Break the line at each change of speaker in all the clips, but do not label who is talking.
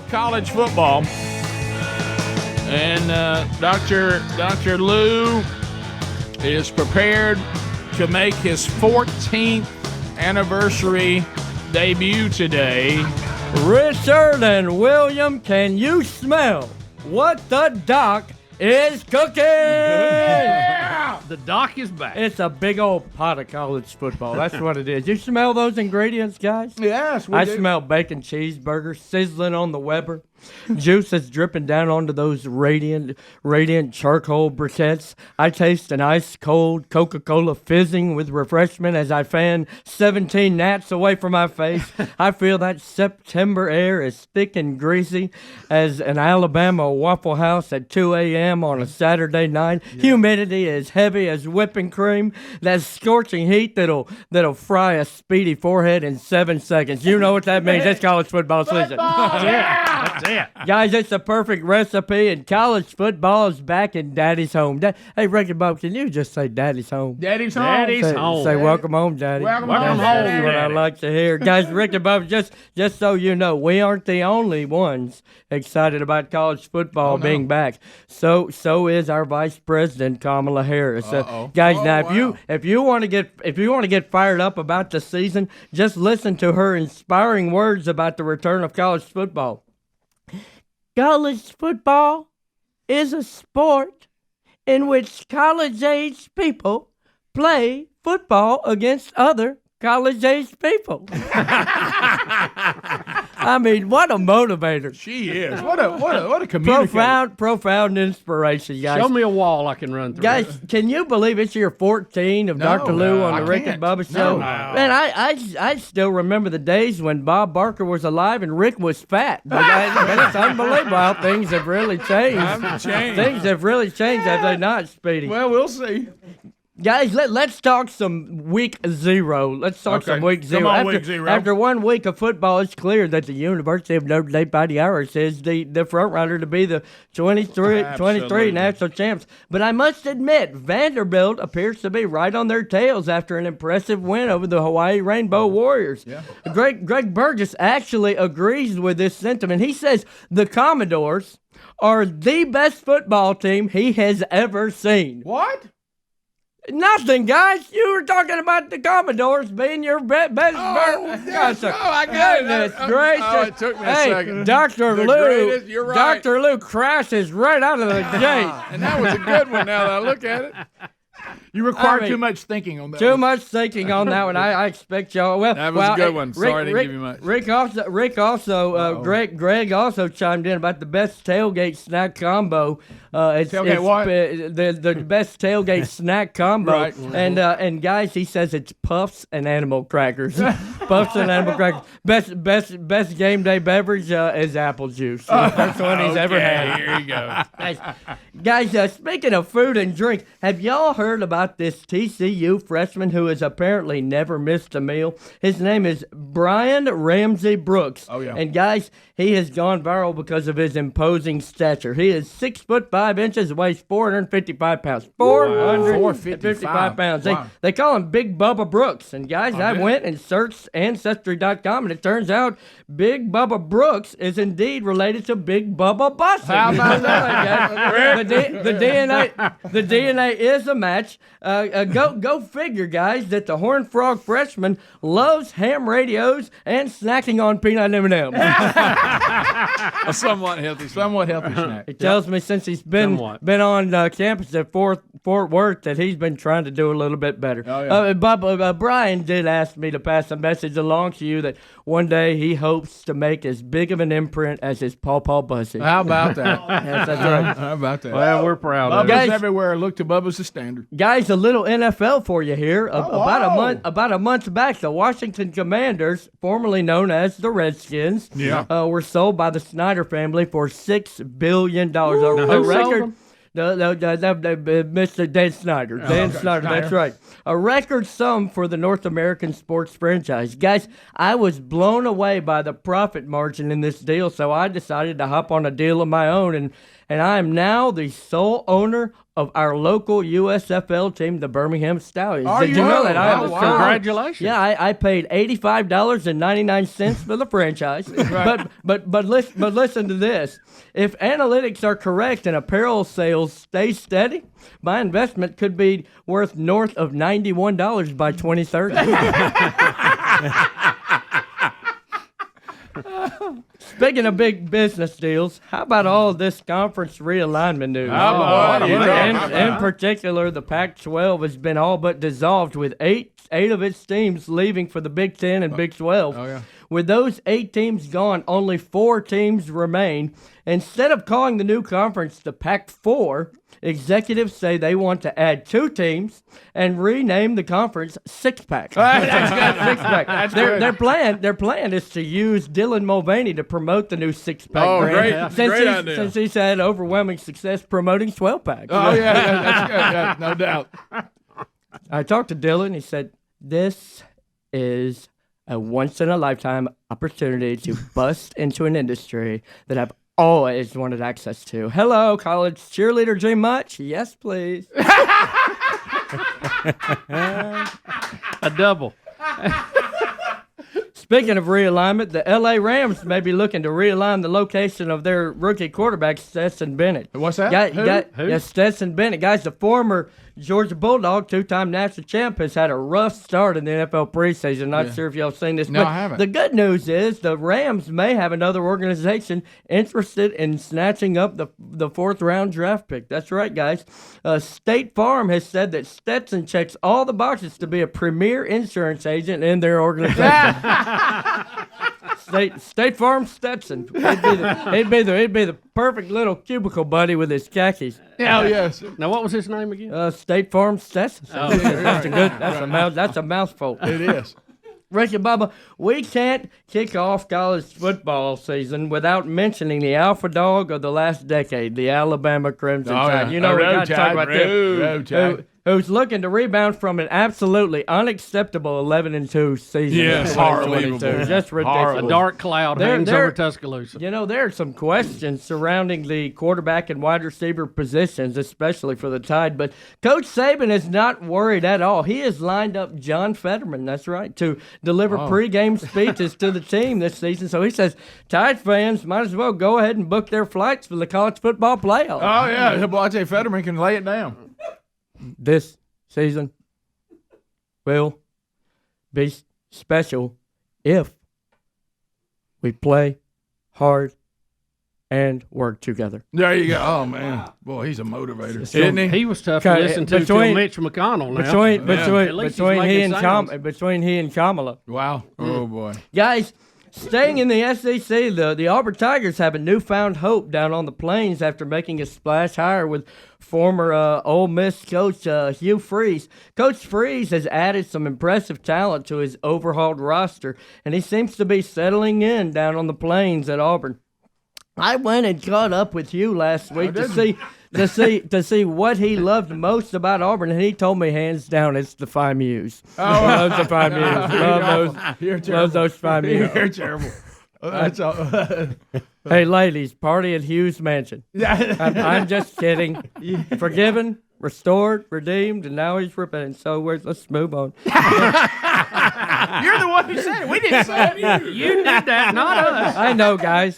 of college football. And Dr. Lou is prepared to make his 14th anniversary debut today.
Richard and William, can you smell what the doc is cooking?
Yeah! The doc is back.
It's a big old pot of college football. That's what it is. You smell those ingredients, guys?
Yes,
I smell bacon cheeseburger sizzling on the Weber. Juice is dripping down onto those radiant charcoal briquettes. I taste an ice-cold Coca-Cola fizzing with refreshment as I fan 17 gnats away from my face. I feel that September air is thick and greasy as an Alabama Waffle House at 2 a.m. on a Saturday night. Yeah. Humidity is heavy as whipping cream. That scorching heat that'll fry a speedy forehead in 7 seconds. You know what that means. That's college football season.
Yeah, that's it.
Guys, it's the perfect recipe, and college football is back in Daddy's home. Hey, Ricky Bob, can you just say Daddy's home?
Daddy's home.
Daddy's home.
Say welcome home, Daddy.
Welcome
home,
That's
Daddy.
what I like to hear. Guys, Ricky Bob, just so you know, we aren't the only ones excited about college football being back. So is our Vice President Kamala Harris. Guys, now if you want to get fired up about the season, just listen to her inspiring words about the return of college football. College football is a sport in which college-age people play football against other college-age people. I mean, what a motivator.
She is. What a communicator.
Profound inspiration, guys.
Show me a wall I can run through.
Guys, can you believe it's year 14 of Dr. Lou on the Rick and Bubba show?
No.
Man, I still remember the days when Bob Barker was alive and Rick was fat. It's unbelievable how things have really changed. Things have really changed, have they not, Speedy?
Well, we'll see.
Guys, let's talk some week zero. Let's talk some week zero.
Come on, week zero.
After 1 week of football, it's clear that the University of Notre Dame by the Hour is the front runner to be the 23 national champs. But I must admit, Vanderbilt appears to be right on their tails after an impressive win over the Hawaii Rainbow Warriors. Yeah. Greg Burgess actually agrees with this sentiment. He says the Commodores are the best football team he has ever seen.
What?
Nothing, guys. You were talking about the Commodores being your best.
I got
Goodness
it.
gracious.
Oh, it took me a second.
Dr.
The
Lou.
greatest, you're right.
Dr. Lou crashes right out of the gate.
And that was a good one now that I look at it. You required too much thinking on that.
Too much thinking on that one. I expect y'all. Well,
that was a good one. Sorry I didn't give you much.
Greg also chimed in about the best tailgate snack combo. It's
what?
The best tailgate snack combo.
Right.
And guys, he says it's puffs and animal crackers. Puffs and animal crackers. Best game day beverage is apple juice. First one he's ever had.
Here you go.
Guys, speaking of food and drink, have y'all heard about this TCU freshman who has apparently never missed a meal? His name is Brian Ramsey Brooks.
Oh, yeah.
And guys, he has gone viral because of his imposing stature. He is 6'5", weighs 455 pounds. 455 pounds.
Wow.
They call him Big Bubba Brooks. And guys, I went and searched Ancestry.com, and it turns out Big Bubba Brooks is indeed related to Big Bubba Bussing.
How about that?
The DNA is a match. Go figure, guys, that the Horned Frog freshman loves ham radios and snacking on peanut M&Ms.
A somewhat healthy snack.
He tells me since he's been on campus at Fort Worth that he's been trying to do a little bit better.
Oh, yeah.
Brian did ask me to pass a message along to you that one day he hopes to make as big of an imprint as his Paw Bussy.
How about that?
Yes, that's right.
How about that?
Well, we're proud of it.
Bubba's everywhere. Look to Bubba's the standard.
Guys, a little NFL for you here.
Wow.
About a month back, the Washington Commanders, formerly known as the Redskins, were sold by the Snyder family for $6 billion. A record. Mr. Dan Snyder. Snyder, that's right. A record sum for the North American sports franchise. Guys, I was blown away by the profit margin in this deal, so I decided to hop on a deal of my own, and I am now the sole owner of our local USFL team, the Birmingham Stallions.
Are
Did
you?
you know that?
Oh, wow.
Congratulations.
Yeah, I paid $85.99 for the franchise. But listen to this. If analytics are correct and apparel sales stay steady, my investment could be worth north of $91 by 2030. Speaking of big business deals, how about all this conference realignment news? In particular, the Pac-12 has been all but dissolved, with eight of its teams leaving for the Big Ten and Big 12.
Oh, yeah.
With those 8 teams gone, only 4 teams remain. Instead of calling the new conference the Pac-4, executives say they want to add 2 teams and rename the conference Six-Pack.
That's good.
Six-Pack.
That's good.
Their plan is to use Dylan Mulvaney to promote the new Six-Pack
Oh,
brand.
great idea.
Since he's had overwhelming success promoting 12-packs.
Oh, yeah, that's good. Yeah, no doubt.
I talked to Dylan. He said, this is a once-in-a-lifetime opportunity to bust into an industry that I've always wanted access to. Hello, college cheerleader dream much? Yes, please.
A double.
Speaking of realignment, the LA Rams may be looking to realign the location of their rookie quarterback, Stetson Bennett.
What's that?
Who?
Yeah, Stetson Bennett. Guys, the former Georgia Bulldog, 2-time national champ, has had a rough start in the NFL preseason. Not sure if y'all seen this.
No,
but
I haven't.
The good news is the Rams may have another organization interested in snatching up the 4th-round draft pick. That's right, guys. State Farm has said that Stetson checks all the boxes to be a premier insurance agent in their organization. State Farm Stetson. He'd be the perfect little cubicle buddy with his khakis.
Hell yes.
Now, what was his name again?
State Farm Stetson.
Oh,
That's a mouthful.
It is.
Ricky Bubba, we can't kick off college football season without mentioning the alpha dog of the last decade, the Alabama Crimson Tide. You know, we got to talk about them. Who's looking to rebound from an absolutely unacceptable 11-2 season.
Yes,
in
horrible.
2022. Just ridiculous.
A dark cloud hangs over Tuscaloosa.
You know, there are some questions surrounding the quarterback and wide receiver positions, especially for the Tide. But Coach Saban is not worried at all. He has lined up John Fetterman, that's right, to deliver pregame speeches to the team this season. So he says Tide fans might as well go ahead and book their flights for the college football playoff.
Oh, yeah. Well, I tell you, Fetterman can lay it down.
This season will be special if we play hard and work together.
There you go. Oh, man. Boy, he's a motivator. Isn't he?
He was tough to listen to till Mitch McConnell now.
Between he and Kamala.
Wow. Oh, boy.
Guys, staying in the SEC, the Auburn Tigers have a newfound hope down on the plains after making a splash hire with former Ole Miss coach Hugh Freeze. Coach Freeze has added some impressive talent to his overhauled roster, and he seems to be settling in down on the plains at Auburn. I went and caught up with Hugh last week to see what he loved most about Auburn, and he told me hands down it's the Phi Mews. Loves the Phi Mews. Love those Phi Mews.
You're terrible. That's all.
Hey, ladies, party at Hugh's mansion. I'm just kidding. Forgiven, restored, redeemed, and now he's repenting. So let's move on.
You're the one who said it. We didn't say it.
You did that, not us.
I know, guys.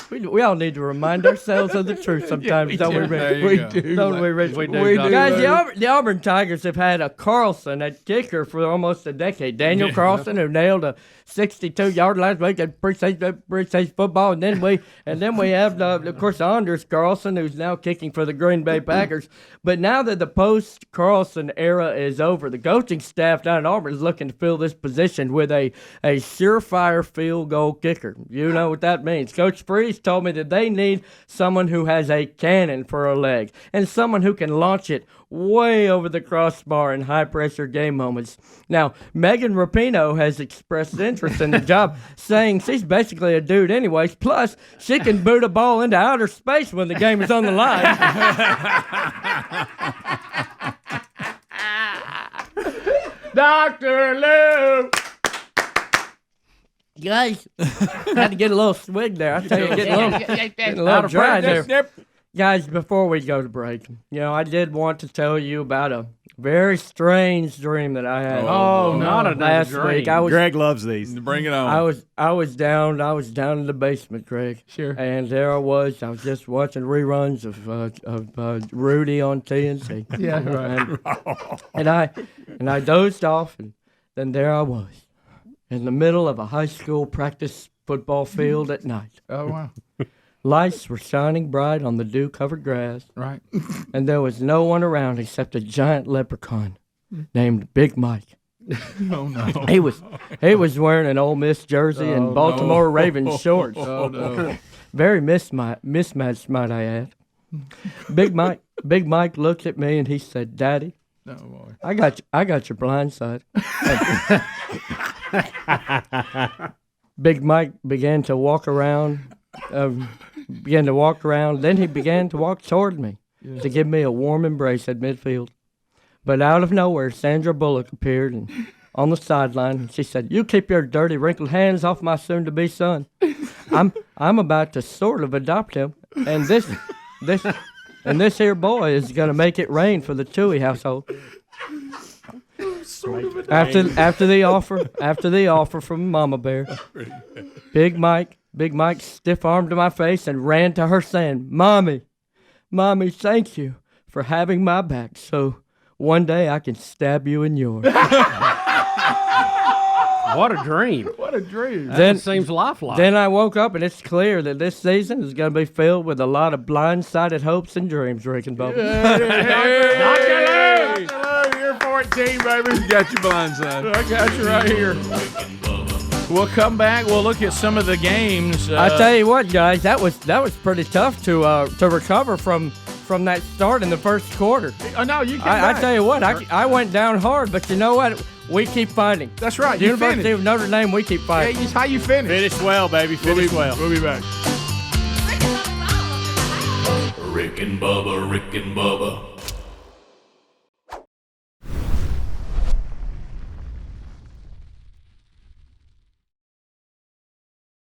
We all need to remind ourselves of the truth sometimes, don't we, Rick?
We do.
Don't we, Rick?
We do.
Guys, the Auburn Tigers have had a Carlson at kicker for almost a decade. Daniel Carlson, who nailed a 62-yard last week at preseason football, and then we have of course Anders Carlson, who's now kicking for the Green Bay Packers. But now that the post Carlson era is over, the coaching staff down at Auburn is looking to fill this position with a surefire field goal kicker. You know what that means. Coach Freeze told me that they need someone who has a cannon for a leg and someone who can launch it way over the crossbar in high-pressure game moments. Now, Megan Rapinoe has expressed interest in the job, saying she's basically a dude anyways, plus she can boot a ball into outer space when the game is on the line.
Dr. Lou!
Guys, had to get a little swig there. I tell you, getting a little dry there. Guys, before we go to break, I did want to tell you about a very strange dream that I had.
Oh, not a
last
dream.
week.
Greg loves these.
Bring it on.
I was down in the basement, Greg.
Sure.
And there I was just watching reruns of Rudy on TNT.
Yeah, right.
And I dozed off, and then there I was in the middle of a high school practice football field at night.
Oh, wow.
Lights were shining bright on the dew-covered grass,
Right.
and there was no one around except a giant leprechaun named Big Mike.
Oh, no.
He was wearing an Ole Miss jersey and Baltimore Ravens shorts.
Oh, no.
Very mismatched, might I add. Big Mike looked at me and he said, "Daddy,
Oh, boy.
I got your blind side." Big Mike began to walk around. Then he began to walk toward me to give me a warm embrace at midfield. But out of nowhere, Sandra Bullock appeared on the sideline, and she said, "You keep your dirty, wrinkled hands off my soon-to-be son. I'm about to sort of adopt him, and this here boy is gonna make it rain for the Toohey household." After the offer from Mama Bear, Big Mike stiff-armed to my face and ran to her saying, Mommy, thank you for having my back so one day I can stab you in yours."
What a dream.
What a dream.
That seems lifelike.
Then I woke up and it's clear that this season is going to be filled with a lot of blindsided hopes and dreams, Rick and Bubba.
Hey, you're 14, baby.
Got you blindside.
I got you right here. We'll come back. We'll look at some of the games.
I tell you what, guys, that was pretty tough to recover from that start in the first quarter.
Oh, no, you
I tell you what, I went down hard, but you know what? We keep fighting.
That's right.
The
You
University
finished.
of Notre Dame, we keep
Yeah,
fighting.
it's how you finish.
Finish well, baby. Finish well.
We'll be back.
Rick and Bubba, Rick and Bubba.